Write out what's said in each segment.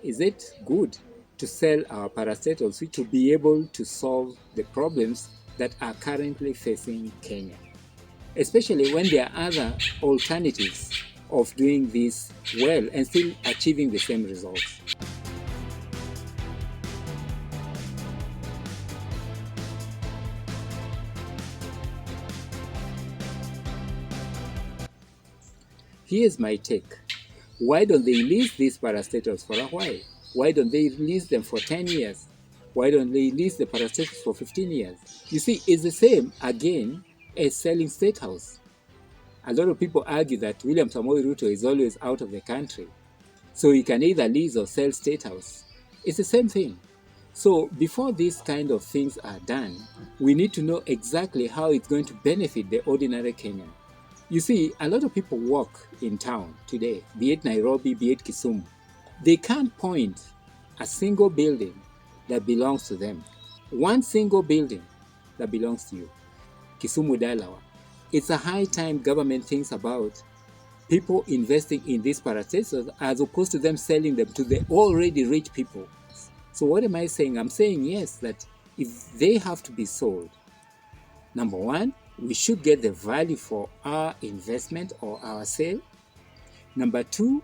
is it good to sell our parastatals to be able to solve the problems that are currently facing Kenya, especially when there are other alternatives of doing this well and still achieving the same results? Here's my take. Why don't they lease these parastatals for a while? Why don't they lease them for 10 years? Why don't they lease the parastatals for 15 years? You see, it's the same again as selling State House. A lot of people argue that William Samoei Ruto is always out of the country, so he can either lease or sell State House. It's the same thing. So before these kind of things are done, we need to know exactly how it's going to benefit the ordinary Kenyan. You see, a lot of people walk in town today, be it Nairobi, be it Kisumu. They can't point a single building that belongs to them. One single building that belongs to you. Kisumu Dalawa. It's a high time government thinks about people investing in these parastatals as opposed to them selling them to the already rich people. So what am I saying? I'm saying yes, that if they have to be sold, number one, we should get the value for our investment or our sale. Number two,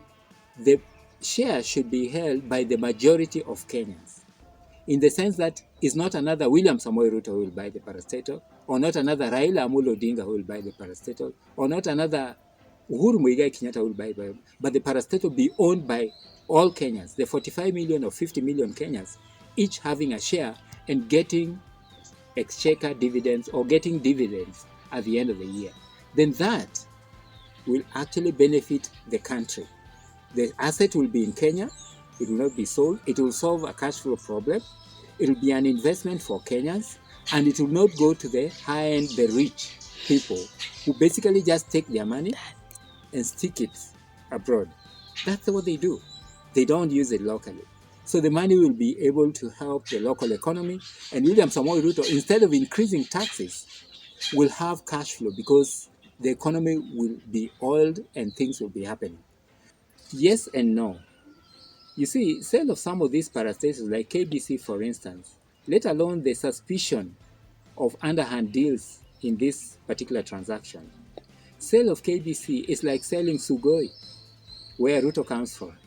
the share should be held by the majority of Kenyans, in the sense that it's not another William Samoei Ruto who will buy the parastatal, or not another Raila Amolo Odinga who will buy the parastatal, or not another Uhuru Muigai Kenyatta who will buy it, but the parastatal be owned by all Kenyans, the 45 million or 50 million Kenyans, each having a share and getting exchequer dividends or getting dividends at the end of the year. Then that will actually benefit the country. The asset will be in Kenya. It will not be sold. It will solve a cash flow problem. It will be an investment for Kenyans, and it will not go to the high-end, the rich people who basically just take their money and stick it abroad. That's what they do. They don't use it locally. So the money will be able to help the local economy, and William Samoei Ruto, instead of increasing taxes, will have cash flow because the economy will be oiled and things will be happening. Yes and no. You see, sale of some of these parastatals like KBC, for instance, let alone the suspicion of underhand deals in this particular transaction. Sale of KBC is like selling Sugoi, where Ruto comes from.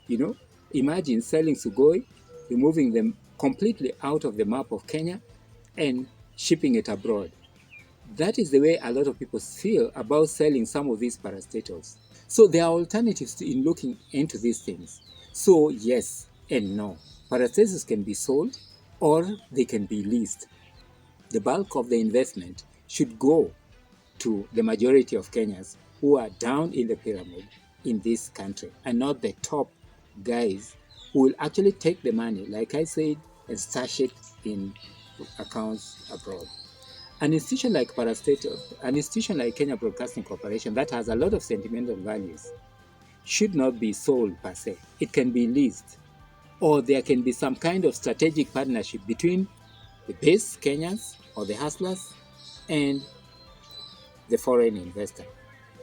You know, imagine selling Sugoi, removing them completely out of the map of Kenya and shipping it abroad. That is the way a lot of people feel about selling some of these parastatals. So there are alternatives in looking into these things. So yes and no. Parastatals can be sold or they can be leased. The bulk of the investment should go to the majority of Kenyans who are down in the pyramid in this country, and not the top guys who will actually take the money, like I said, and stash it in accounts abroad. An institution like an institution like Kenya Broadcasting Corporation that has a lot of sentimental values should not be sold per se. It can be leased, or there can be some kind of strategic partnership between the base Kenyans or the hustlers and the foreign investor.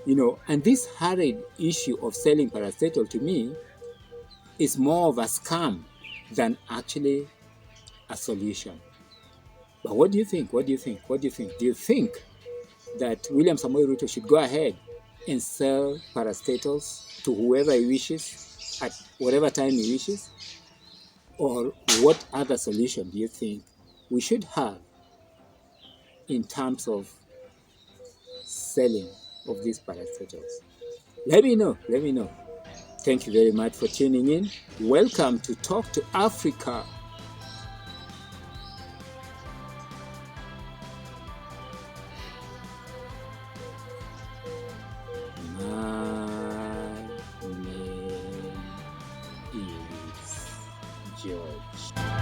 And this hurried issue of selling parastatal to me is more of a scam than actually a solution. But what do you think? What do you think? What do you think? Do you think that William Samoei Ruto should go ahead and sell parastatals to whoever he wishes at whatever time he wishes? Or what other solution do you think we should have in terms of selling of these parastatals? Let me know. Let me know. Thank you very much for tuning in. Welcome to Talk to Africa. My name is George.